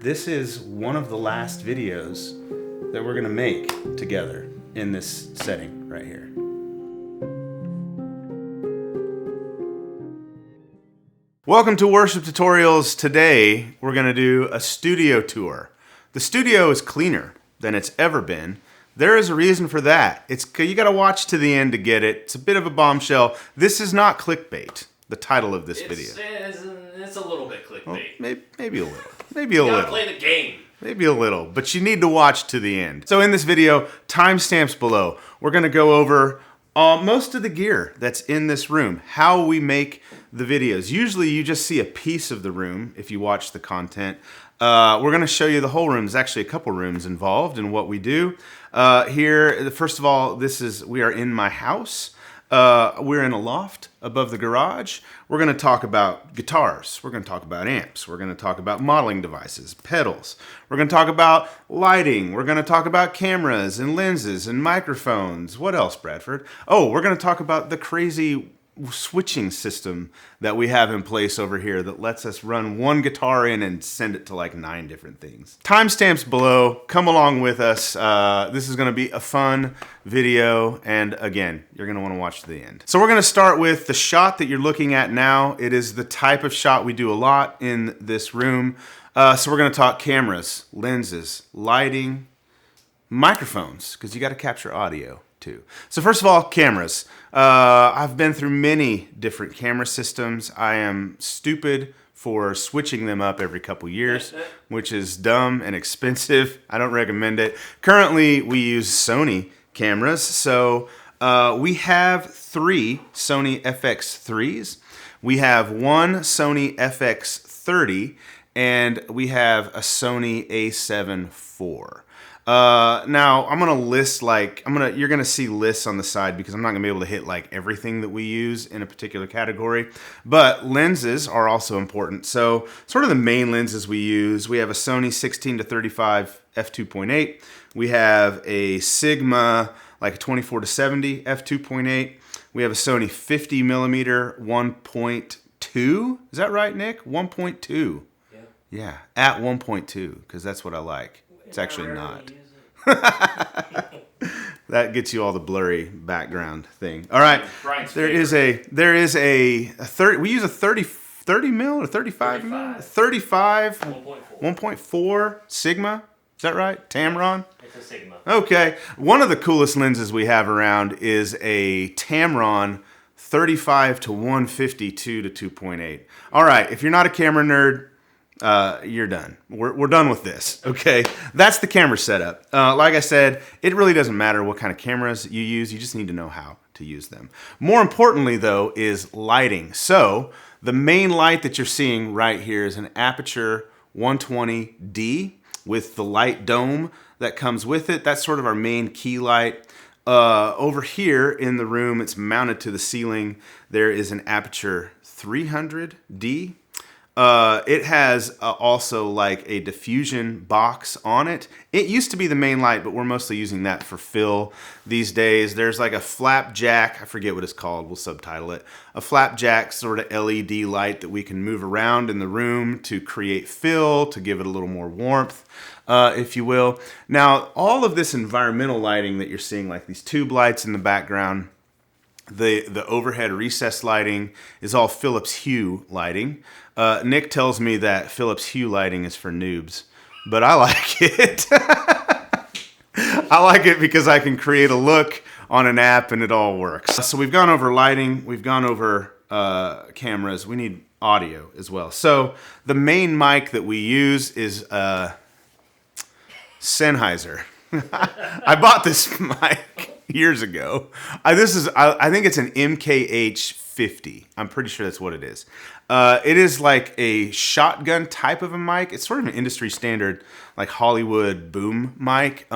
This is one of the last videos that we're gonna make together in this setting right here. Welcome to Worship Tutorials. Today we're gonna do a studio tour. The studio is cleaner than it's ever been. There is a reason for that. You gotta watch to the end to get it. It's a bit of a bombshell. This is not clickbait, the title of this video. It's a little bit clickbait. Well, maybe a little. Maybe a You little. gotta play the game. Maybe a little, but you need to watch to the end. So in this video, timestamps below, we're gonna go over most of the gear that's in this room, how we make the videos. Usually you just see a piece of the room if you watch the content. We're gonna show you the whole room. There's actually a couple rooms involved in what we do. Here, first of all, we are in my house. We're in a loft above the garage. We're going to talk about guitars. We're going to talk about amps. We're going to talk about modeling devices, pedals. We're going to talk about lighting. We're going to talk about cameras and lenses and microphones. What else, Bradford? Oh, we're going to talk about the crazy switching system that we have in place over here that lets us run one guitar in and send it to like 9 different things. Timestamps below. Come along with us. This is going to be a fun video, and again, you're going to want to watch to the end. So we're going to start with the shot that you're looking at now. It is the type of shot we do a lot in this room. So we're going to talk cameras, lenses, lighting, microphones, because you got to capture audio too. So first of all, cameras. I've been through many different camera systems. I am stupid for switching them up every couple years, which is dumb and expensive. I don't recommend it. Currently, we use Sony cameras. So we have 3 Sony FX3s. We have one Sony FX30, and we have a Sony A7 IV. Now I'm gonna list you're gonna see lists on the side because I'm not gonna be able to hit like everything that we use in a particular category, but lenses are also important. So sort of the main lenses we use, we have a Sony 16-35 f2.8. We have a Sigma like a 24-70 f2.8. We have a Sony 50mm 1.2. Is that right, Nick? 1.2. Yeah, at 1.2 because that's what I like. It's actually not. That gets you all the blurry background thing. All right. There is a 30. We use a 30 mil or 35 mil? 35 1.4 Sigma. Is that right? Tamron? It's a Sigma. Okay. One of the coolest lenses we have around is a Tamron 35 to 152 to 2.8. All right. If you're not a camera nerd, you're done. We're done with this, okay? That's the camera setup. Like I said, it really doesn't matter what kind of cameras you use. You just need to know how to use them. More importantly, though, is lighting. So the main light that you're seeing right here is an Aperture 120D with the light dome that comes with it. That's sort of our main key light. Over here in the room, it's mounted to the ceiling. There is an Aperture 300D. It has also like a diffusion box on it. It used to be the main light, but we're mostly using that for fill these days. There's like a flapjack, I forget what it's called, we'll subtitle it. A flapjack sort of LED light that we can move around in the room to create fill, to give it a little more warmth, if you will. Now, all of this environmental lighting that you're seeing, like these tube lights in the background, the overhead recessed lighting is all Philips Hue lighting. Nick tells me that Philips Hue lighting is for noobs, but I like it. I like it because I can create a look on an app and it all works. So we've gone over lighting, we've gone over cameras, we need audio as well. So the main mic that we use is Sennheiser. I bought this mic years ago. I think it's an MKH50. I'm pretty sure that's what it is. It is like a shotgun type of a mic. It's sort of an industry standard, like Hollywood boom mic.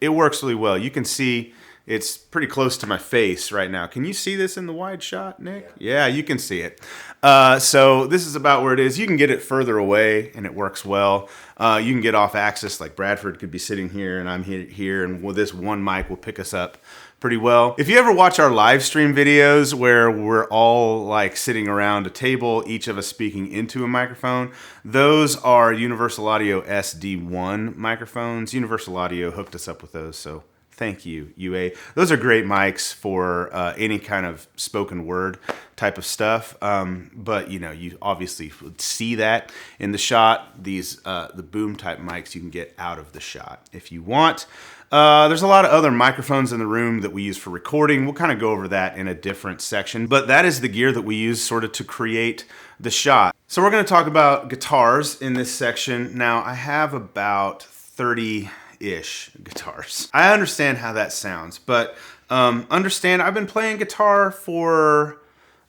It works really well. You can see It's pretty close to my face right now. Can you see this in the wide shot, Nick? Yeah, you can see it. So this is about where it is. You can get it further away, and it works well. You can get off axis, like Bradford could be sitting here, and I'm here, and this one mic will pick us up pretty well. If you ever watch our live stream videos where we're all like sitting around a table, each of us speaking into a microphone, those are Universal Audio SD1 microphones. Universal Audio hooked us up with those, so thank you, UA. Those are great mics for any kind of spoken word type of stuff. But you obviously would see that in the shot. These the boom type mics you can get out of the shot if you want. There's a lot of other microphones in the room that we use for recording. We'll kind of go over that in a different section. But that is the gear that we use sort of to create the shot. So we're going to talk about guitars in this section. Now I have about 30-ish guitars. I understand how that sounds, but understand I've been playing guitar for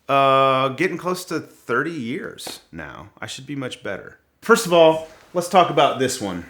getting close to 30 years now. I should be much better. First of all, let's talk about this one.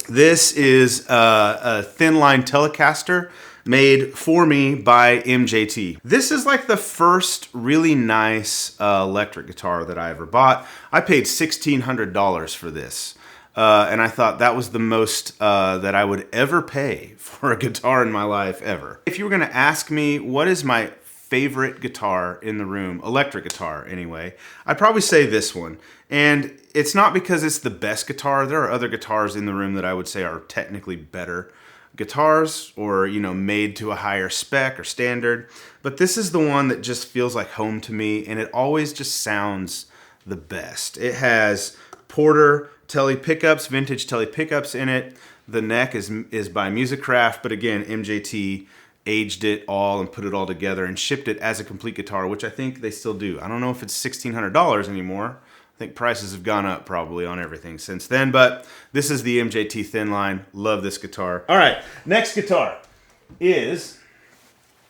This is a thin line Telecaster made for me by MJT. This is like the first really nice electric guitar that I ever bought. I paid $1,600 for this. And I thought that was the most that I would ever pay for a guitar in my life ever. If you were gonna ask me what is my favorite guitar in the room, electric guitar anyway, I'd probably say this one. And it's not because it's the best guitar. There are other guitars in the room that I would say are technically better guitars or, made to a higher spec or standard. But this is the one that just feels like home to me, and it always just sounds the best. It has Porter Tele pickups, vintage Tele pickups in it. The neck is by Musicraft, but again, MJT aged it all and put it all together and shipped it as a complete guitar, which I think they still do. I don't know if it's $1,600 anymore. I think prices have gone up probably on everything since then, but this is the MJT Thin Line. Love this guitar. All right, next guitar is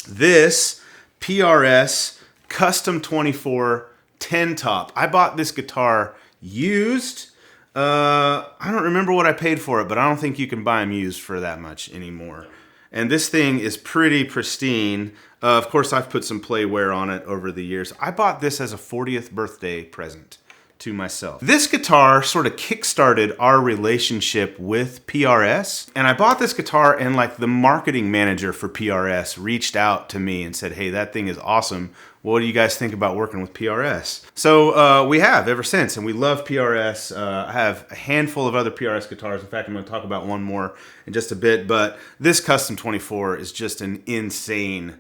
this PRS Custom 24 10 Top. I bought this guitar used. I don't remember what I paid for it, but I don't think you can buy them used for that much anymore. And this thing is pretty pristine. Of course, I've put some play wear on it over the years. I bought this as a 40th birthday present to myself. This guitar sort of kickstarted our relationship with PRS. And I bought this guitar and like the marketing manager for PRS reached out to me and said, hey, that thing is awesome. What do you guys think about working with PRS? So we have ever since, and we love PRS. I have a handful of other PRS guitars. In fact, I'm going to talk about one more in just a bit, but this Custom 24 is just an insane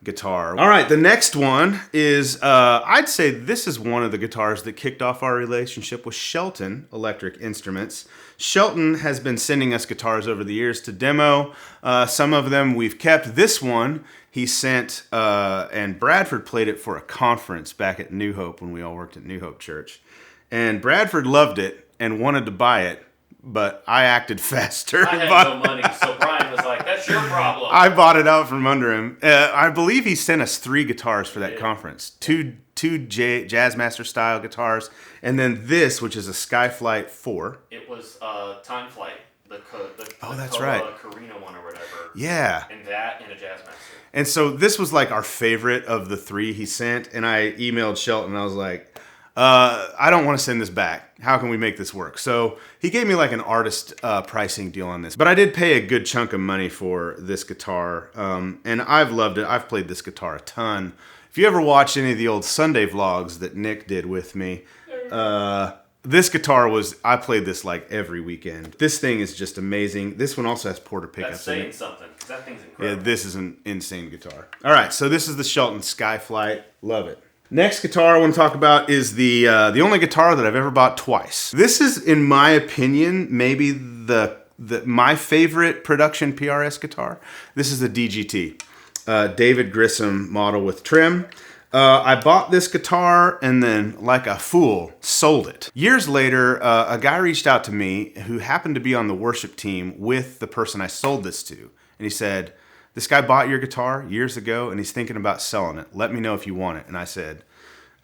guitar. All right, the next one is, I'd say this is one of the guitars that kicked off our relationship with Shelton Electric Instruments. Shelton has been sending us guitars over the years to demo. Some of them we've kept. This one he sent, and Bradford played it for a conference back at New Hope when we all worked at New Hope Church. And Bradford loved it and wanted to buy it, but I acted faster. I had no money, so Brian was like, that's your problem. I bought it out from under him. I believe he sent us 3 guitars for that conference. Two Jazzmaster style guitars, and then this, which is a Skyflight 4. It was Time Flight, the that's right. Carina one or whatever. Yeah. And that and a Jazzmaster. And so this was like our favorite of the 3 he sent, and I emailed Shelton, and I was like, I don't want to send this back. How can we make this work? So he gave me like an artist pricing deal on this. But I did pay a good chunk of money for this guitar, and I've loved it. I've played this guitar a ton. If you ever watch any of the old Sunday vlogs that Nick did with me, this guitar I played this like every weekend. This thing is just amazing. This one also has Porter pickups. That's saying something, because that thing's incredible. Yeah, this is an insane guitar. All right, so this is the Shelton Skyflight. Love it. Next guitar I want to talk about is the only guitar that I've ever bought twice. This is, in my opinion, maybe my favorite production PRS guitar. This is the DGT, David Grissom model with trim. I bought this guitar and then, like a fool, sold it. Years later, a guy reached out to me who happened to be on the worship team with the person I sold this to. And he said, this guy bought your guitar years ago and he's thinking about selling it. Let me know if you want it. And I said,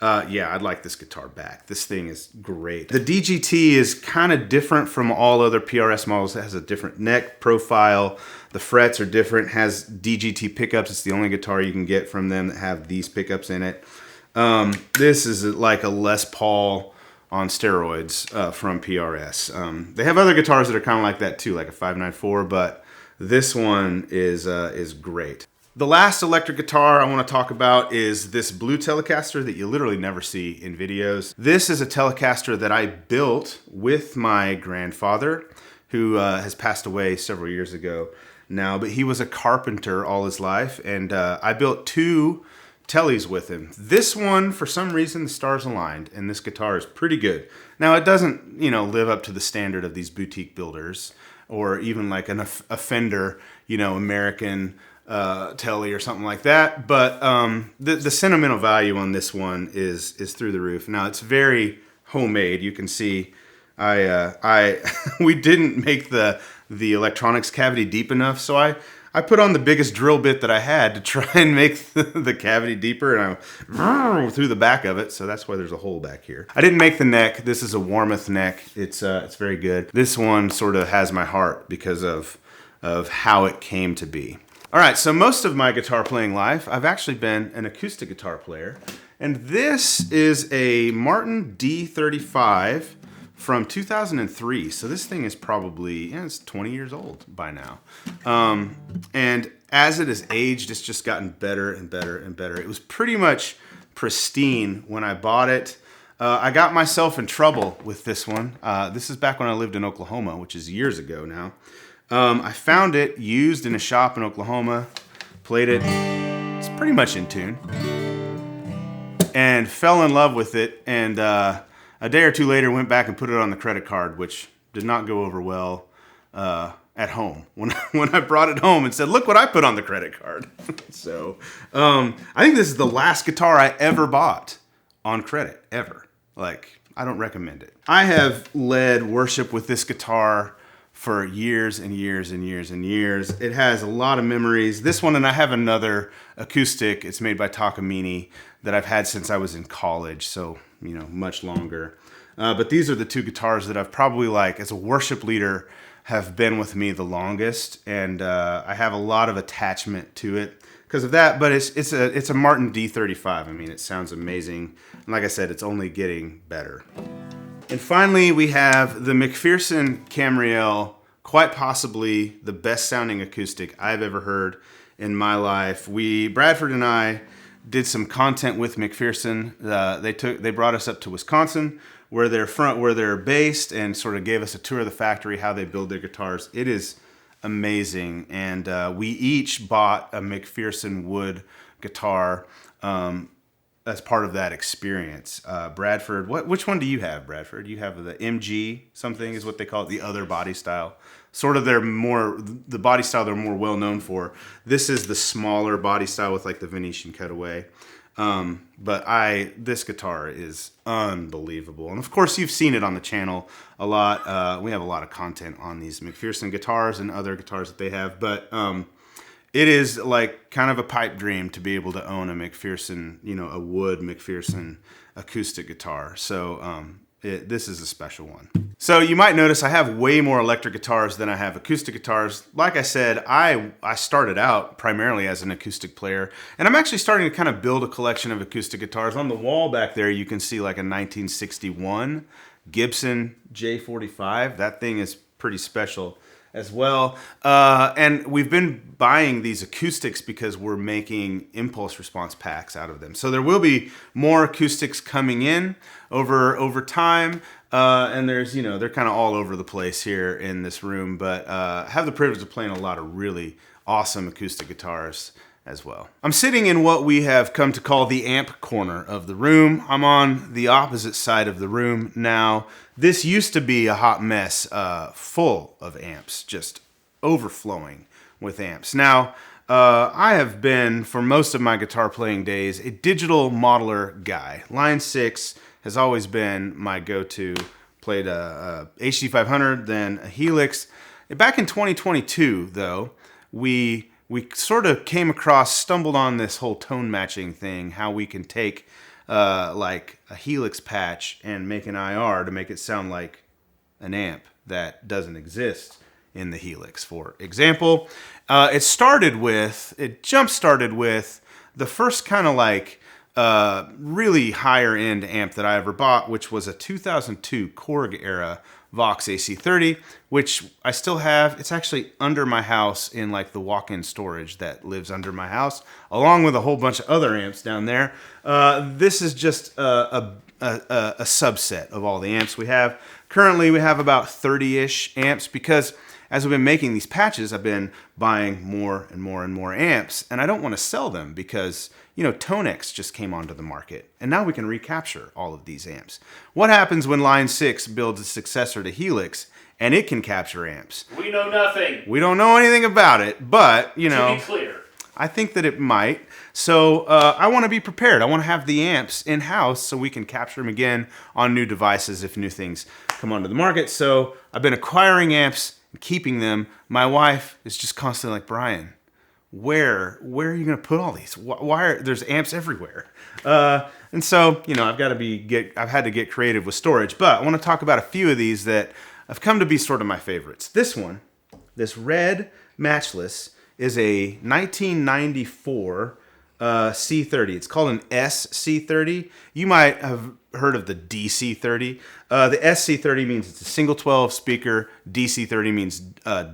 Yeah, I'd like this guitar back. This thing is great. The DGT is kind of different from all other PRS models. It has a different neck profile. The frets are different. It has DGT pickups. It's the only guitar you can get from them that have these pickups in it. This is like a Les Paul on steroids from PRS. They have other guitars that are kind of like that too, like a 594, but this one is great. The last electric guitar I want to talk about is this blue Telecaster that you literally never see in videos. This is a Telecaster that I built with my grandfather, who has passed away several years ago now, but he was a carpenter all his life, and I built 2 Tellies with him. This one, for some reason, the stars aligned, and this guitar is pretty good. Now, it doesn't, live up to the standard of these boutique builders, or even like a Fender, American Telly or something like that. But the sentimental value on this one is through the roof. Now, it's very homemade. You can see we didn't make the electronics cavity deep enough, so I put on the biggest drill bit that I had to try and make the cavity deeper, and I through the back of it, so that's why there's a hole back here. I didn't make the neck. This is a Warmoth neck. It's very good. This one sort of has my heart because of how it came to be. All right, so most of my guitar playing life, I've actually been an acoustic guitar player, and this is a Martin D35 from 2003. So this thing is probably, it's 20 years old by now. And as it has aged, it's just gotten better and better and better. It was pretty much pristine when I bought it. I got myself in trouble with this one. This is back when I lived in Oklahoma, which is years ago now. I found it used in a shop in Oklahoma, played it, it's pretty much in tune, and fell in love with it, and a day or two later went back and put it on the credit card, which did not go over well at home. When I brought it home and said, look what I put on the credit card. So I think this is the last guitar I ever bought on credit, ever. Like, I don't recommend it. I have led worship with this guitar for years and years and years and years. It has a lot of memories. This one, and I have another acoustic. It's made by Takamine that I've had since I was in college, so much longer. But these are the 2 guitars that I've probably, like, as a worship leader, have been with me the longest, and I have a lot of attachment to it because of that. But it's a Martin D35. I mean, it sounds amazing, and like I said, it's only getting better. And finally, we have the McPherson Camriel, quite possibly the best sounding acoustic I've ever heard in my life. Bradford and I did some content with McPherson. They brought us up to Wisconsin, where they're based, and sort of gave us a tour of the factory, how they build their guitars. It is amazing, and we each bought a McPherson wood guitar as part of that experience. Bradford, which one do you have, Bradford? You have the MG something is what they call it, the other body style. Sort of the body style they're more well known for. This is the smaller body style with like the Venetian cutaway. But this guitar is unbelievable. And of course you've seen it on the channel a lot. We have a lot of content on these McPherson guitars and other guitars that they have, but it is like kind of a pipe dream to be able to own a McPherson, a wood McPherson acoustic guitar. So this is a special one. So you might notice I have way more electric guitars than I have acoustic guitars. Like I said, I started out primarily as an acoustic player, and I'm actually starting to kind of build a collection of acoustic guitars. On the wall back there, you can see like a 1961 Gibson J45. That thing is pretty special as well. And we've been buying these acoustics because we're making impulse response packs out of them. So there will be more acoustics coming in over time. And there's, they're kind of all over the place here in this room, but I have the privilege of playing a lot of really awesome acoustic guitars as well. I'm sitting in what we have come to call the amp corner of the room. I'm on the opposite side of the room now. This used to be a hot mess, full of amps, just overflowing with amps. Now, I have been, for most of my guitar playing days, a digital modeler guy. Line 6 has always been my go-to. Played a HD500, then a Helix. Back in 2022, though, we sort of stumbled on this whole tone matching thing, how we can take like a helix patch and make an IR to make it sound like an amp that doesn't exist in the helix. For example, it jump started with the first kind of like really higher end amp that I ever bought, which was a 2002 Korg era Vox AC30, which I still have. It's actually under my house in like the walk-in storage that lives under my house, along with a whole bunch of other amps down there. This is just a subset of all the amps we have. Currently, we have about 30-ish amps because as we've been making these patches, I've been buying more and more and more amps, and I don't want to sell them because, you know, Tonex just came onto the market, and now we can recapture all of these amps. What happens when Line 6 builds a successor to Helix, and it can capture amps? We know nothing. We don't know anything about it, but, you know, To be clear, I think that it might. So I want to be prepared. I want to have the amps in-house so we can capture them again on new devices if new things come onto the market. So I've been acquiring amps and keeping them. My wife is just constantly like, Brian, where are you going to put all these? There's amps everywhere. And so, you know, I've had to get creative with storage, but I want to talk about a few of these that have come to be sort of my favorites. This one, this red matchless, is a 1994 C30. It's called an SC30. You might have heard of the DC30. The SC30 means it's a single 12 speaker. DC30 means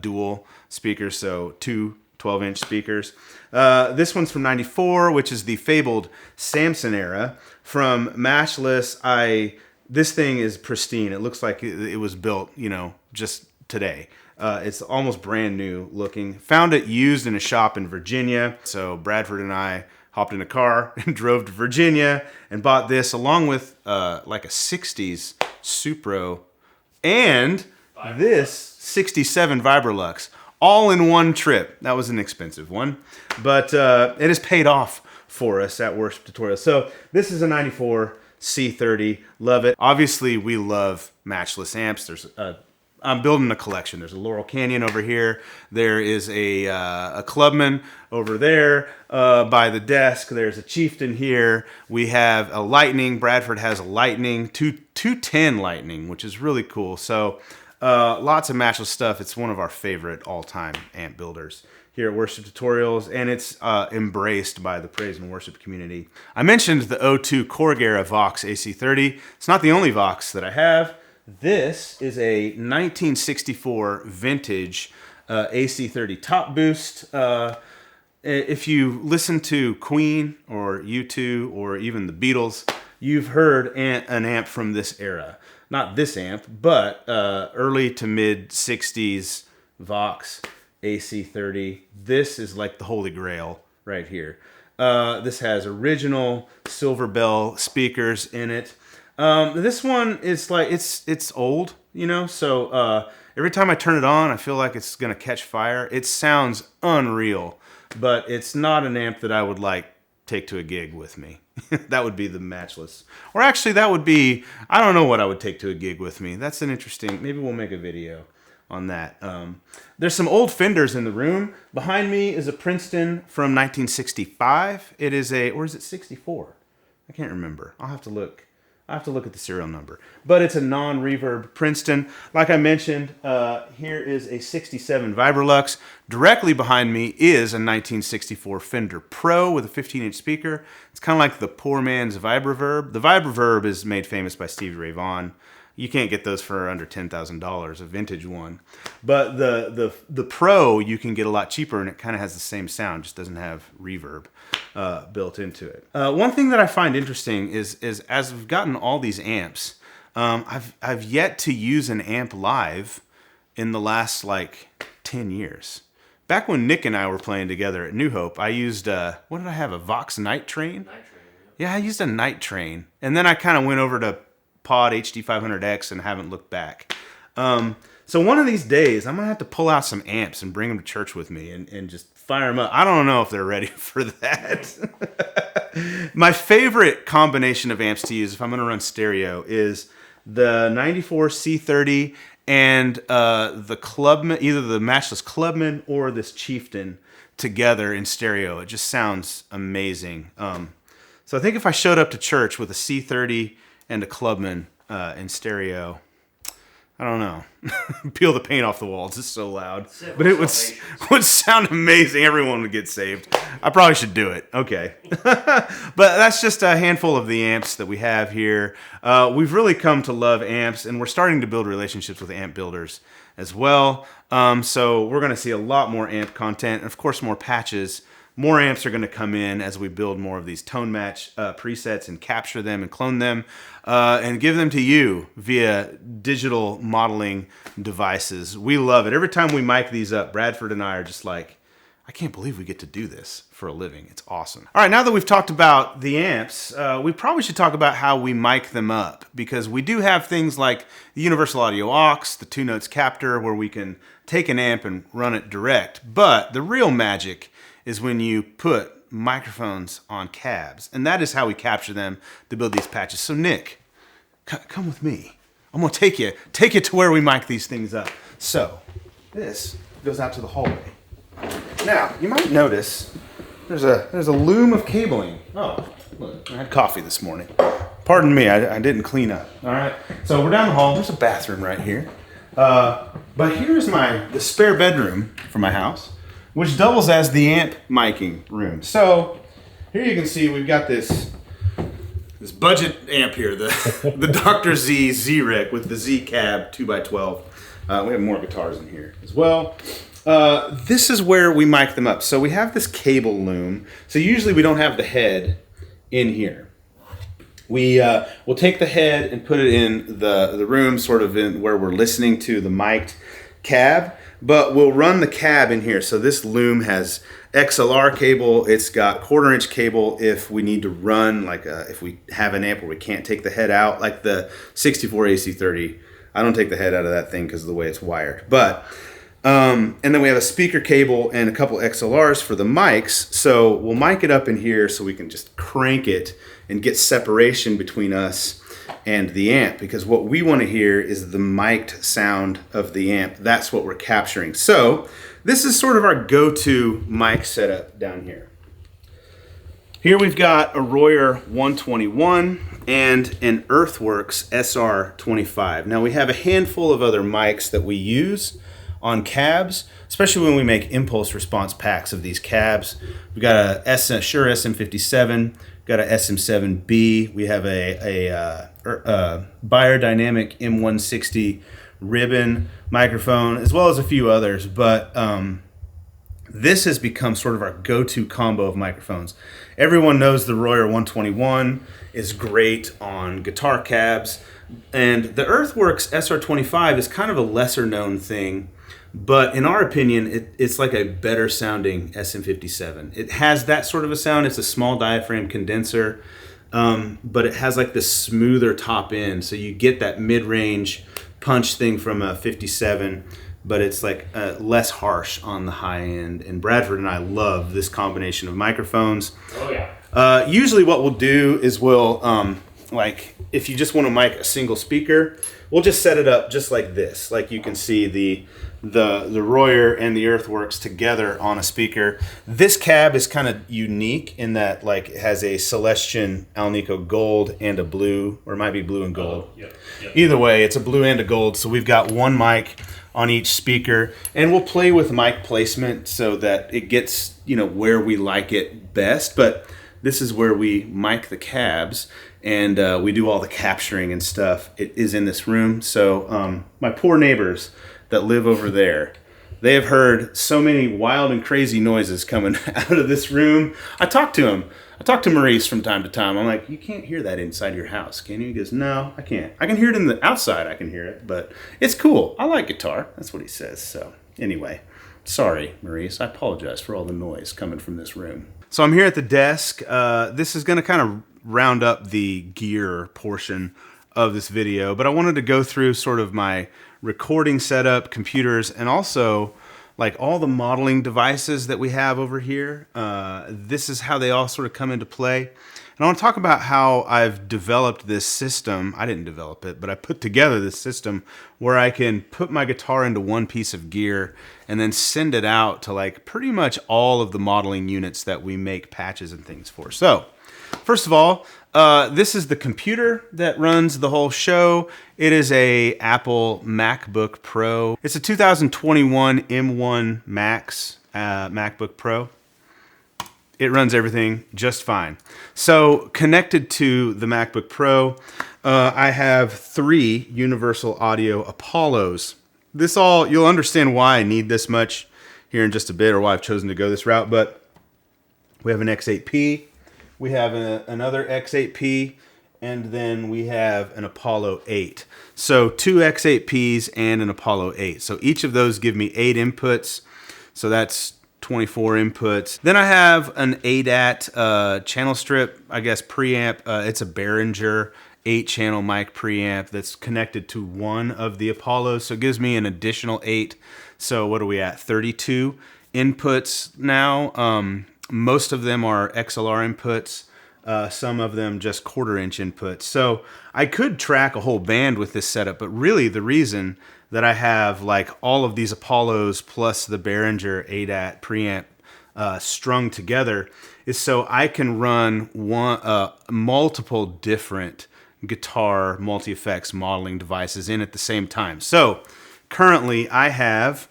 dual speakers, so two 12-inch speakers. This one's from 94, which is the fabled Samson era. From Matchless, this thing is pristine. It looks like it was built, you know, just today. It's almost brand new looking. Found it used in a shop in Virginia. So Bradford and I hopped in a car and drove to Virginia and bought this along with like a 60s Supro and this 67 Vibrolux all in one trip. That was an expensive one, but it has paid off for us at Worship Tutorials. So this is a 94 C30. Love it. Obviously, we love matchless amps. I'm building a collection. There's a Laurel Canyon over here. There is a Clubman over there by the desk. There's a Chieftain here. We have a Lightning. Bradford has a Lightning, 210 Lightning, which is really cool. So lots of matchless stuff. It's one of our favorite all-time amp builders here at Worship Tutorials, and it's embraced by the praise and worship community. I mentioned the 02 Korg era Vox AC30. It's not the only Vox that I have. This is a 1964 vintage AC30 top boost. If you listen to Queen or U2 or even the Beatles, you've heard an amp from this era. Not this amp, but early to mid 60s Vox AC30. This is like the holy grail right here. This has original Silver Bell speakers in it. This one is like, it's old, you know, so every time I turn it on, I feel like it's going to catch fire. It sounds unreal, but it's not an amp that I would like take to a gig with me. That would be the Matchless. Or actually, that would be, I don't know what I would take to a gig with me. That's an interesting, maybe we'll make a video on that. There's some old Fenders in the room. Behind me is a Princeton from 1965. It is or is it 64? I can't remember. I'll have to look at the serial number. But it's a non-reverb Princeton. Like I mentioned, here is a 67 Vibrolux. Directly behind me is a 1964 Fender Pro with a 15-inch speaker. It's kind of like the poor man's Vibroverb. The Vibroverb is made famous by Stevie Ray Vaughan. You can't get those for under $10,000, a vintage one. But the Pro you can get a lot cheaper, and it kind of has the same sound, just doesn't have reverb built into it. One thing that I find interesting is as I've gotten all these amps, I've yet to use an amp live in the last like 10 years. Back when Nick and I were playing together at New Hope, I used what did I have? A Vox Night Train? Night Train. Yeah, I used a Night Train, and then I kind of went over to Pod HD500X and haven't looked back. So one of these days, I'm gonna have to pull out some amps and bring them to church with me and just fire them up. I don't know if they're ready for that. My favorite combination of amps to use if I'm gonna run stereo is the 94 C30 and the Clubman, either the Matchless Clubman or this Chieftain together in stereo. It just sounds amazing. So I think if I showed up to church with a C30 and a Clubman in stereo, I don't know, peel the paint off the walls. It's so loud. But it would sound amazing. Everyone would get saved. I probably should do it. Okay. But that's just a handful of the amps that we have here. We've really come to love amps, and we're starting to build relationships with amp builders as well. So we're going to see a lot more amp content, and of course more patches. More amps are going to come in as we build more of these tone match presets and capture them and clone them and give them to you via digital modeling devices. We love it. Every time we mic these up, Bradford and I are just like, I can't believe we get to do this for a living. It's awesome. All right, now that we've talked about the amps, we probably should talk about how we mic them up, because we do have things like the Universal Audio Aux, the 2-Notes Captor, where we can take an amp and run it direct. But the real magic is when you put microphones on cabs, and that is how we capture them to build these patches. So Nick, come with me. I'm gonna take you to where we mic these things up. So this goes out to the hallway. Now you might notice there's a loom of cabling. Oh, look, I had coffee this morning. Pardon me, I didn't clean up. All right, so we're down the hall. There's a bathroom right here, but here's the spare bedroom for my house, which doubles as the amp miking room. So here you can see we've got this budget amp here, the Dr. Z Z-Rec with the Z cab 2x12. We have more guitars in here as well. This is where we mic them up. So we have this cable loom. So usually we don't have the head in here. We'll take the head and put it in the room, sort of in where we're listening to the mic'd cab. But we'll run the cab in here. So this loom has XLR cable. It's got 1/4-inch cable if we need to run, like if we have an amp where we can't take the head out, like the 64 AC30. I don't take the head out of that thing because of the way it's wired. But and then we have a speaker cable and a couple XLRs for the mics. So we'll mic it up in here so we can just crank it and get separation between us and the amp, because what we want to hear is the mic'd sound of the amp. That's what we're capturing. So this is sort of our go-to mic setup down here. Here we've got a Royer 121 and an Earthworks SR25. Now we have a handful of other mics that we use on cabs, especially when we make impulse response packs of these cabs. We've got a Shure SM57, got a SM7B. We have a Beyerdynamic M160 ribbon microphone, as well as a few others. But this has become sort of our go-to combo of microphones. Everyone knows the Royer 121 is great on guitar cabs, and the Earthworks SR25 is kind of a lesser known thing. But in our opinion, it's like a better sounding SM57. It has that sort of a sound. It's a small diaphragm condenser, but it has like this smoother top end. So you get that mid-range punch thing from a 57, but it's like less harsh on the high end. And Bradford and I love this combination of microphones. Oh yeah. Usually what we'll do is we'll, like if you just want to mic a single speaker, we'll just set it up just like this. Like you can see the Royer and the Earthworks together on a speaker. This cab is kind of unique in that like it has a Celestion Alnico gold and a blue, or it might be blue and gold. Yep. Either way, it's a blue and a gold. So we've got one mic on each speaker, and we'll play with mic placement so that it gets, where we like it best. But this is where we mic the cabs, and we do all the capturing and stuff. It is in this room. So my poor neighbors that live over there, they have heard so many wild and crazy noises coming out of this room. I talk to Maurice from time to time. I'm like, you can't hear that inside your house, can you? He goes, no, I can't. I can hear it in the outside. I can hear it, but it's cool. I like guitar. That's what he says. So anyway, sorry, Maurice. I apologize for all the noise coming from this room. So I'm here at the desk. This is going to kind of round up the gear portion of this video, but I wanted to go through sort of my recording setup, computers, and also like all the modeling devices that we have over here. This is how they all sort of come into play. And I want to talk about how I've developed this system. I didn't develop it, but I put together this system where I can put my guitar into one piece of gear and then send it out to like pretty much all of the modeling units that we make patches and things for. So first of all, this is the computer that runs the whole show. It is a Apple MacBook Pro. It's a 2021 M1 Max MacBook Pro. It runs everything just fine. So connected to the MacBook Pro, I have 3 Universal Audio Apollos. You'll understand why I need this much here in just a bit, or why I've chosen to go this route, but we have an X8P, we have another X8P, and then we have an Apollo 8. So 2 X8Ps and an Apollo 8. So each of those give me 8 inputs. So that's 24 inputs. Then I have an ADAT channel strip, I guess preamp. It's a Behringer 8-channel mic preamp that's connected to one of the Apollos. So it gives me an additional 8. So what are we at? 32 inputs now. Most of them are XLR inputs. Some of them just 1/4-inch inputs. So I could track a whole band with this setup, but really the reason that I have like all of these Apollos plus the Behringer ADAT preamp strung together is so I can run multiple different guitar multi-effects modeling devices in at the same time. So currently I have,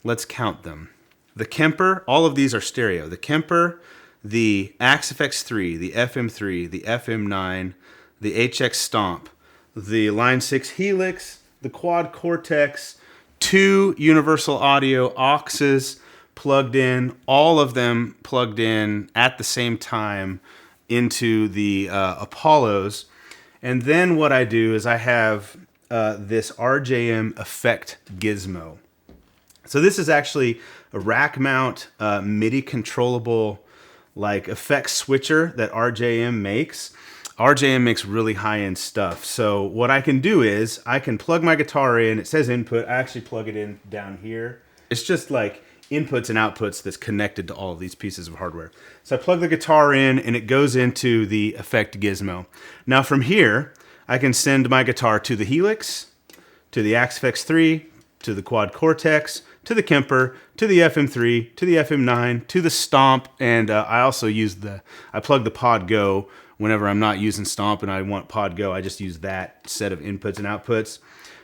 let's count them. The Kemper, all of these are stereo. The Kemper, the Axe-FX3, the FM3, the FM9, the HX Stomp, the Line 6 Helix, the Quad Cortex, 2 Universal Audio AUXes plugged in, all of them plugged in at the same time into the Apollos. And then what I do is I have this RJM effect gizmo. So this is actually a rack mount MIDI controllable like effect switcher that RJM makes. RJM makes really high-end stuff. So what I can do is I can plug my guitar in. It says input. I actually plug it in down here. It's just like inputs and outputs that's connected to all of these pieces of hardware. So I plug the guitar in and it goes into the effect gizmo. Now from here, I can send my guitar to the Helix, to the Axe-FX3, to the Quad Cortex, to the Kemper, to the FM3, to the FM9, to the Stomp, and I also I plug the Pod Go whenever I'm not using Stomp and I want Pod Go. I just use that set of inputs and outputs.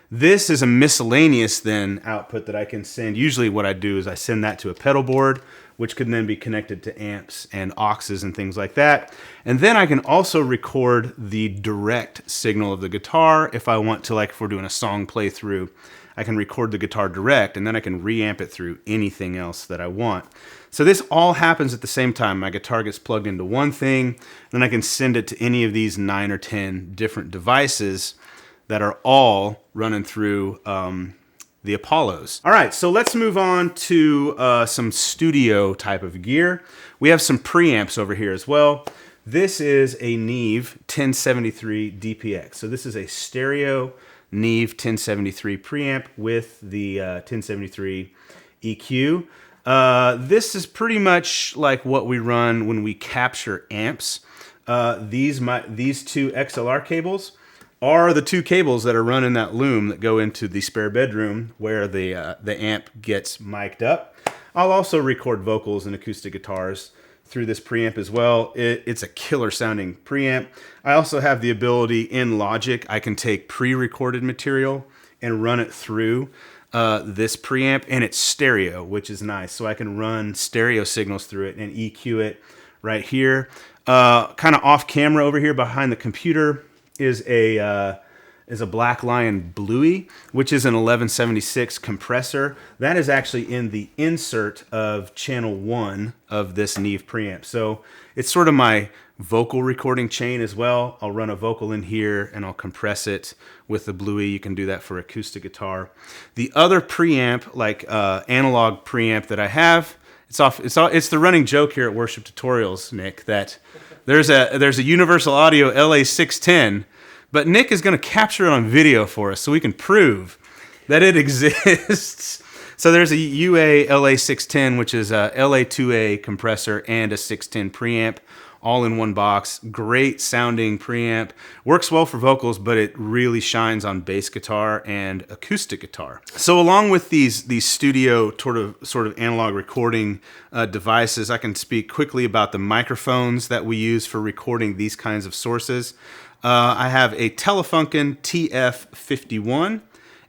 This is a miscellaneous then output that I can send. Usually what I do is I send that to a pedal board, which can then be connected to amps and auxes and things like that. And then I can also record the direct signal of the guitar if I want to, like if we're doing a song playthrough, I can record the guitar direct and then I can reamp it through anything else that I want. So this all happens at the same time. My guitar gets plugged into one thing, then I can send it to any of these 9 or 10 different devices that are all running through the Apollos. All right, so let's move on to some studio type of gear. We have some preamps over here as well. This is a Neve 1073 DPX. So this is a stereo Neve 1073 preamp with the 1073 EQ. This is pretty much like what we run when we capture amps. These 2 XLR cables are the 2 cables that are running that loom that go into the spare bedroom where the amp gets mic'd up. I'll also record vocals and acoustic guitars through this preamp as well. It's a killer sounding preamp. I also have the ability in Logic, I can take pre-recorded material and run it through this preamp, and it's stereo, which is nice. So I can run stereo signals through it and EQ it right here. Kind of off camera over here behind the computer is a Black Lion Bluey, which is an 1176 compressor. That is actually in the insert of channel 1 of this Neve preamp. So it's sort of my vocal recording chain as well. I'll run a vocal in here and I'll compress it with the Bluey. You can do that for acoustic guitar. The other preamp, like analog preamp that I have, it's the running joke here at Worship Tutorials, Nick, that there's a Universal Audio LA610, but Nick is going to capture it on video for us so we can prove that it exists. So there's a UA LA610, which is a LA2A compressor and a 610 preamp, all in one box. Great sounding preamp. Works well for vocals, but it really shines on bass guitar and acoustic guitar. So along with these studio sort of analog recording devices, I can speak quickly about the microphones that we use for recording these kinds of sources. I have a Telefunken TF51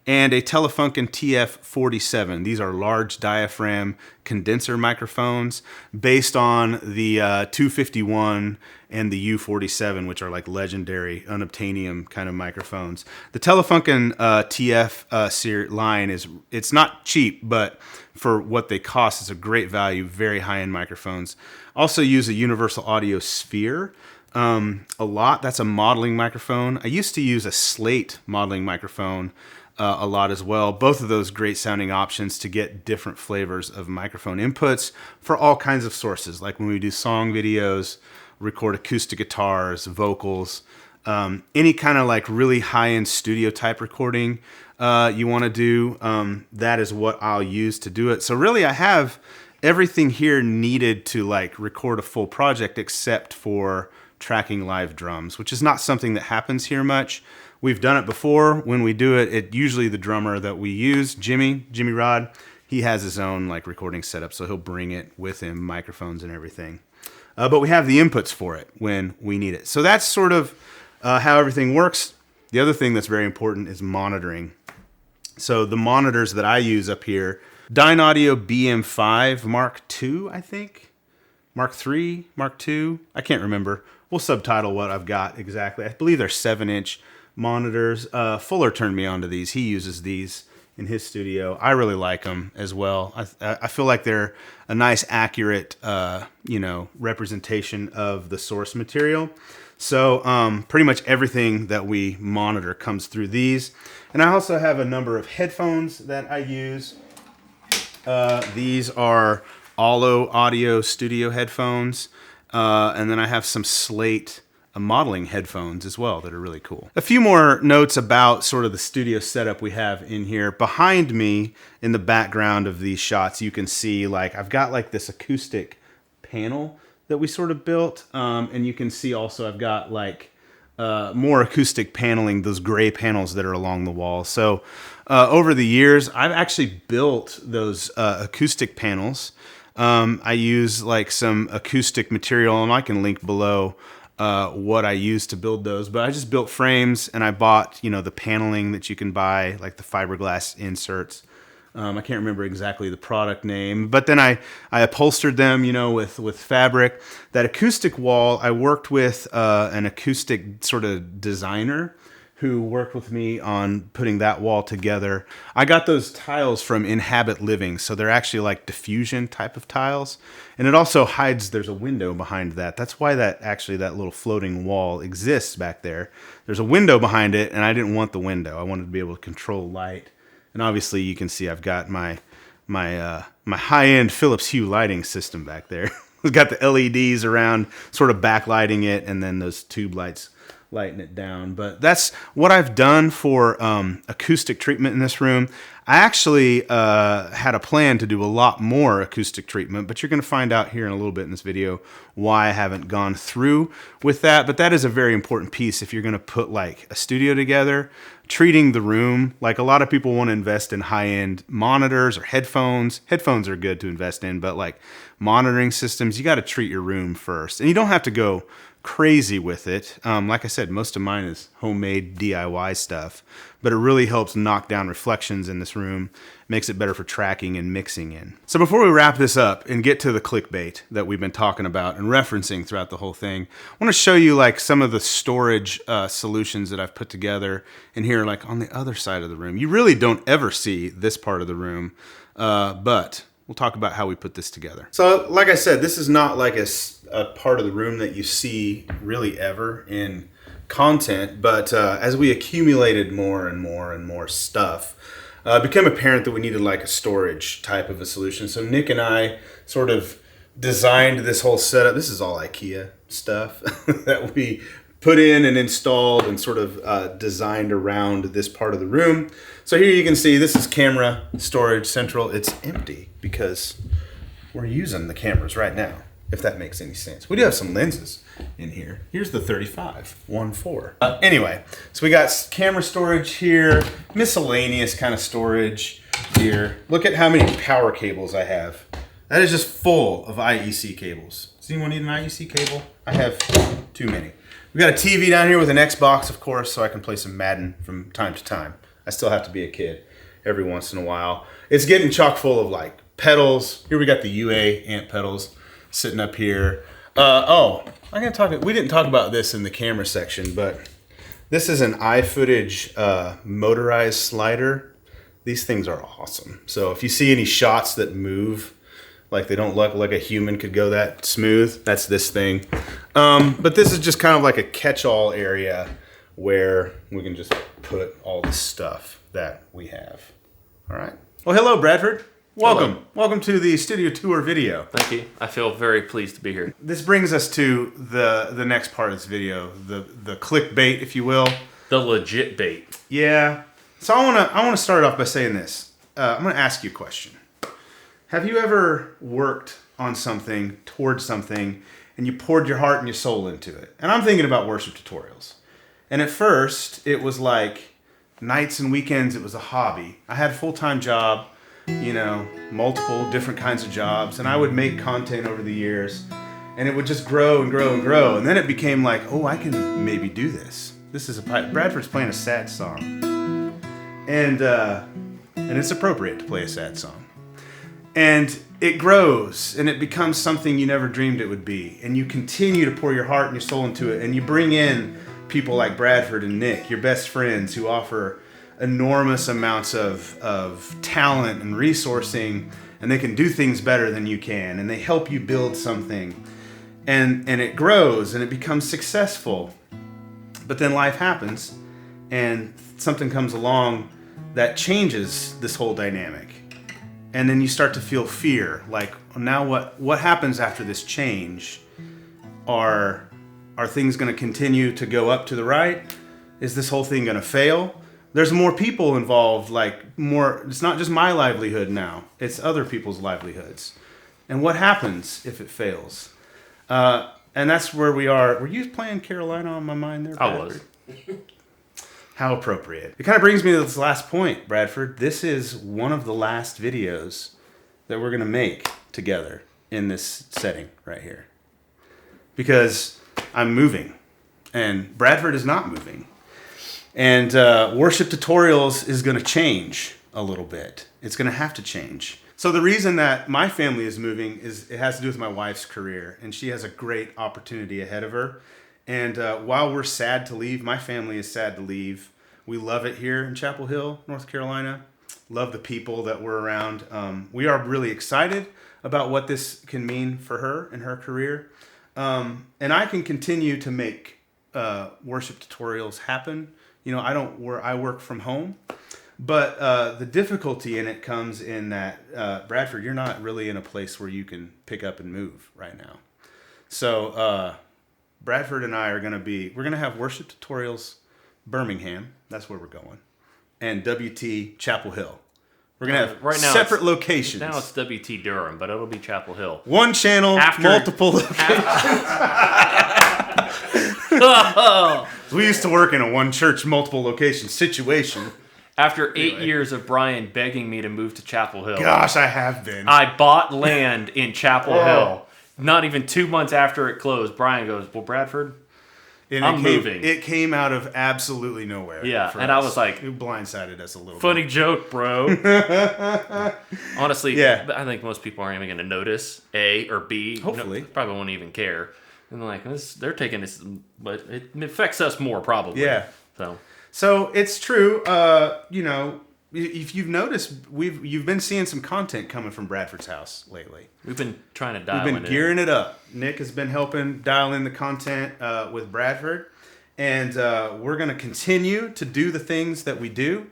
and a Telefunken TF47. These are large diaphragm condenser microphones based on the 251 and the U47, which are like legendary unobtainium kind of microphones. The Telefunken TF series line it's not cheap, but for what they cost, it's a great value, very high-end microphones. Also use a Universal Audio Sphere a lot. That's a modeling microphone. I used to use a Slate modeling microphone a lot as well. Both of those great sounding options to get different flavors of microphone inputs for all kinds of sources, like when we do song videos, record acoustic guitars, vocals, any kind of like really high-end studio type recording you want to do, that is what I'll use to do it. So really I have everything here needed to like record a full project except for tracking live drums, which is not something that happens here much. We've done it before. When we do it, usually the drummer that we use, Jimmy Rod, he has his own like recording setup, so he'll bring it with him, microphones and everything. But we have the inputs for it when we need it. So that's sort of how everything works. The other thing that's very important is monitoring. So the monitors that I use up here, Dynaudio BM5 Mark II, I think. Mark III, Mark II, I can't remember. We'll subtitle what I've got exactly. I believe they're 7-inch monitors. Fuller turned me on to these. He uses these in his studio. I really like them as well. I feel like they're a nice, accurate, representation of the source material. So pretty much everything that we monitor comes through these. And I also have a number of headphones that I use. These are Allo Audio Studio headphones. And then I have some Slate modeling headphones as well that are really cool. A few more notes about sort of the studio setup we have in here. Behind me in the background of these shots, you can see like I've got like this acoustic panel that we sort of built. And you can see also I've got like more acoustic paneling, those gray panels that are along the wall. So over the years, I've actually built those acoustic panels. I use like some acoustic material, and I can link below what I use to build those. But I just built frames, and I bought, the paneling that you can buy, like the fiberglass inserts. I can't remember exactly the product name, but then I upholstered them, with fabric. That acoustic wall, I worked with an acoustic sort of designer who worked with me on putting that wall together. I got those tiles from Inhabit Living, so they're actually like diffusion type of tiles. And it also hides, there's a window behind that. That's why that little floating wall exists back there. There's a window behind it, and I didn't want the window. I wanted to be able to control light. And obviously you can see I've got my high-end Philips Hue lighting system back there. It's got the LEDs around, sort of backlighting it, and then those tube lights lighting it down. But that's what I've done for acoustic treatment in this room. I actually had a plan to do a lot more acoustic treatment, but you're going to find out here in a little bit in this video why I haven't gone through with that. But that is a very important piece if you're going to put like a studio together, treating the room. Like a lot of people want to invest in high-end monitors or headphones. Headphones are good to invest in, but like monitoring systems, you got to treat your room first. And you don't have to go crazy with it. Like I said, most of mine is homemade DIY stuff, but it really helps knock down reflections in this room, makes it better for tracking and mixing in. So before we wrap this up and get to the clickbait that we've been talking about and referencing throughout the whole thing, I want to show you like some of the storage solutions that I've put together in here, like on the other side of the room. You really don't ever see this part of the room, but we'll talk about how we put this together. So like I said, this is not like a part of the room that you see really ever in content, but as we accumulated more and more and more stuff, it became apparent that we needed like a storage type of a solution. So Nick and I sort of designed this whole setup. This is all IKEA stuff that we put in and installed and sort of designed around this part of the room. So here you can see this is camera storage central. It's empty because we're using the cameras right now. if that makes any sense. We do have some lenses in here. Here's the 35 1.4. Anyway, so we got camera storage here, miscellaneous kind of storage here. Look at how many power cables I have. That is just full of IEC cables. Does anyone need an IEC cable? I have too many. We got a TV down here with an Xbox, of course, so I can play some Madden from time to time. I still have to be a kid every once in a while. It's getting chock full of like pedals. Here we got the UA amp pedals sitting up here. We didn't talk about this in the camera section, but this is an iFootage motorized slider. These things are awesome. So if you see any shots that move, like they don't look like a human could go that smooth, that's this thing. But this is just kind of like a catch-all area where we can just put all the stuff that we have. All right. Well, hello, Bradford. Welcome. Hello. Welcome to the studio tour video. Thank you. I feel very pleased to be here. This brings us to the next part of this video, the clickbait, if you will. The legit bait. Yeah. So I wanna start off by saying this. I'm gonna ask you a question. Have you ever worked on something, towards something, and you poured your heart and your soul into it? And I'm thinking about worship tutorials. And at first, it was like nights and weekends, it was a hobby. I had a full-time job, multiple different kinds of jobs, and I would make content over the years, and it would just grow and grow and grow. And then it became like, oh, I can maybe do this. Bradford's playing a sad song. And it's appropriate to play a sad song. And it grows, and it becomes something you never dreamed it would be. And you continue to pour your heart and your soul into it, and you bring in people like Bradford and Nick, your best friends, who offer enormous amounts of talent and resourcing, and they can do things better than you can, and they help you build something. And it grows, and it becomes successful. But then life happens, and something comes along that changes this whole dynamic. And then you start to feel fear, like, now what happens after this change? Are things going to continue to go up to the right? Is this whole thing going to fail? There's more people involved, it's not just my livelihood now, it's other people's livelihoods. And what happens if it fails? And that's where we are. Were you playing Carolina on my mind there, Bradford? I was. How appropriate. It kind of brings me to this last point, Bradford. This is one of the last videos that we're going to make together in this setting right here. Because I'm moving, and Bradford is not moving. And worship tutorials is going to change a little bit. It's going to have to change. So the reason that my family is moving it has to do with my wife's career, and she has a great opportunity ahead of her. And while we're sad to leave, my family is sad to leave. We love it here in Chapel Hill, North Carolina. Love the people that we're around. We are really excited about what this can mean for her and her career. And I can continue to make worship tutorials happen. I work from home, but the difficulty in it comes in that, Bradford, you're not really in a place where you can pick up and move right now. So Bradford and I we're going to have worship tutorials Birmingham, that's where we're going, and WT Chapel Hill. We're going to have separate locations. Now it's WT Durham, but it'll be Chapel Hill. One channel, multiple locations. We used to work in a one church, multiple location situation. After 8 years of Brian begging me to move to Chapel Hill. Gosh, I have been. I bought land in Chapel Hill. Not even 2 months after it closed, Brian goes, well, Bradford, I'm moving. It came out of absolutely nowhere. Yeah, and I was like... It blindsided us a little funny bit. joke, bro. Honestly, yeah. I think most people aren't even going to notice, A, or B. Hopefully. Probably won't even care. And like, they're taking this, but it affects us more, probably. Yeah. So it's true. If you've noticed, you've been seeing some content coming from Bradford's house lately. We've been trying to dial We've been gearing it up. Nick has been helping dial in the content with Bradford, and we're going to continue to do the things that we do.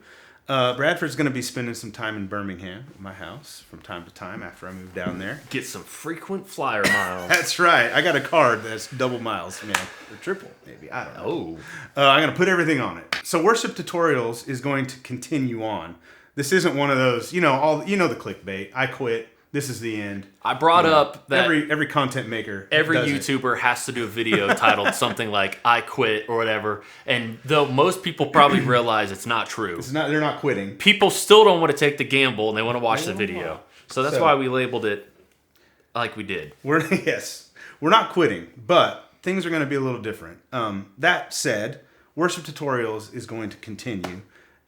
Bradford's going to be spending some time in Birmingham, at my house, from time to time after I move down there. Get some frequent flyer miles. That's right. I got a card that's double miles, man. Or triple, maybe. I don't know. Oh. I'm going to put everything on it. So Worship Tutorials is going to continue on. This isn't one of those, the clickbait. I quit. this is the end. I brought up that every content maker, every YouTuber has to do a video titled something like "I quit" or whatever. And though most people probably realize it's not true, they're not quitting. People still don't want to take the gamble and they want to watch the video. So that's why we labeled it like we did. We're not quitting, but things are going to be a little different. That said, Worship Tutorials is going to continue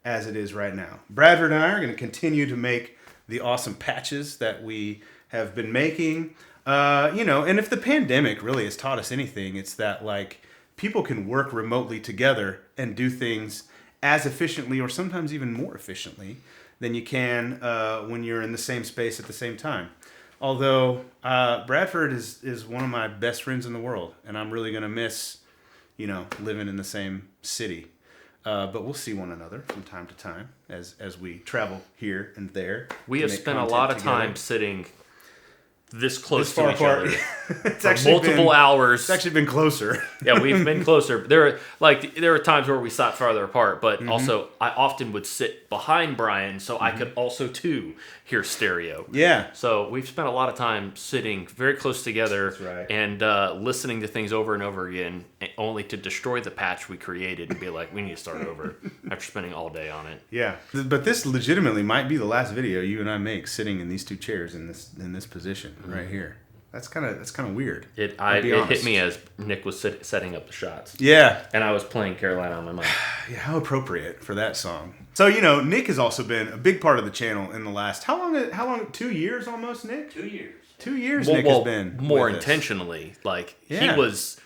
as it is right now. Bradford and I are going to continue to make the awesome patches that we have been making. And if the pandemic really has taught us anything, it's that like people can work remotely together and do things as efficiently or sometimes even more efficiently than you can when you're in the same space at the same time. Although Bradford is one of my best friends in the world, and I'm really going to miss, living in the same city. But we'll see one another from time to time as we travel here and there. We have spent a lot of time sitting this close to each apart. other It's for actually multiple hours. It's actually been closer. Yeah, we've been closer. There are times where we sat farther apart, but also I often would sit behind Brian so I could also too hear stereo. Yeah. So we've spent a lot of time sitting very close together. That's right. And listening to things over and over again, only to destroy the patch we created and be like, we need to start over after spending all day on it. Yeah, but this legitimately might be the last video you and I make sitting in these two chairs in this position right here. That's kind of weird. It hit me as Nick was setting up the shots. Yeah, and I was playing Carolina on my mic. Yeah, how appropriate for that song. So Nick has also been a big part of the channel in the last how long 2 years almost, Nick? 2 years. 2 years. Nick has been more with us. Intentionally. Like he was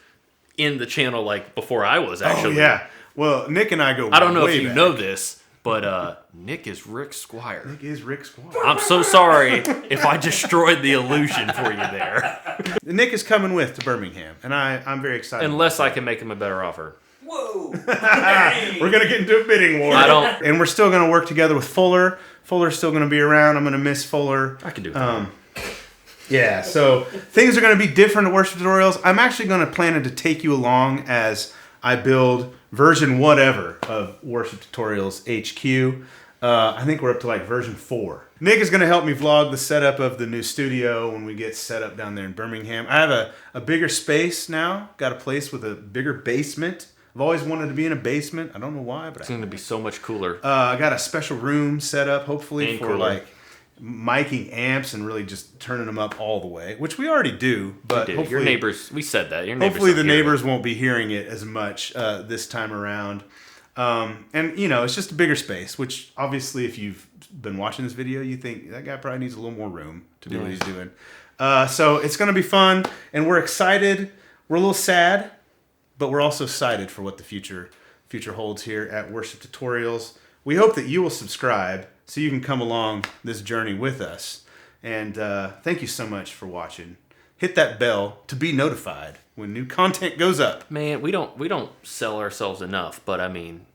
in the channel like before I was actually. Oh yeah. Well, Nick and I go. I don't know if you back. know this, but Nick is Rick Squire. Nick is Rick Squire. I'm so sorry if I destroyed the illusion for you there. Nick is coming to Birmingham, and I'm very excited. Unless I can make him a better offer. Whoa! We're gonna get into a bidding war. And we're still gonna work together with Fuller. Fuller's still gonna be around. I'm gonna miss Fuller. I can do that. Yeah, so things are going to be different at Worship Tutorials. I'm actually going to plan to take you along as I build version whatever of Worship Tutorials HQ. I think we're up to like version 4. Nick is going to help me vlog the setup of the new studio when we get set up down there in Birmingham. I have a bigger space now. Got a place with a bigger basement. I've always wanted to be in a basement. I don't know why, but it's going to be so much cooler. I got a special room set up, hopefully, and for cooler. like miking amps and really just turning them up all the way, which we already do. But hopefully, your neighbors, we said that. Your neighbors hopefully the neighbors won't be hearing it as much this time around. And it's just a bigger space, which obviously if you've been watching this video, you think that guy probably needs a little more room to do what he's doing. So it's going to be fun, and we're excited. We're a little sad, but we're also excited for what the future holds here at Worship Tutorials. We hope that you will subscribe so you can come along this journey with us. And thank you so much for watching. Hit that bell to be notified when new content goes up. Man, we don't sell ourselves enough, but I mean,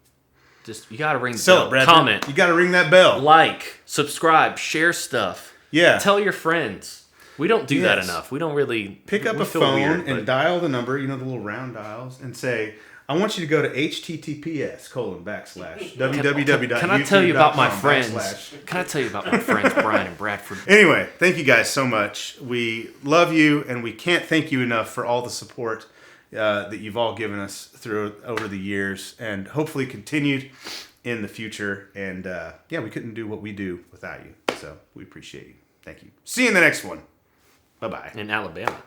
just you got to ring the Sell bell. it, Bradford. Comment. You got to ring that bell. Like, subscribe, share stuff. Yeah. Tell your friends. We don't do that enough. We don't really pick up a phone and dial the number, the little round dials, and say, I want you to go to https://www.youtube.com// Can I tell you about my friends? Can I tell you about my friends, Brian and Bradford? Anyway, thank you guys so much. We love you, and we can't thank you enough for all the support that you've all given us over the years, and hopefully continued in the future. And we couldn't do what we do without you. So we appreciate you. Thank you. See you in the next one. Bye-bye. In Alabama.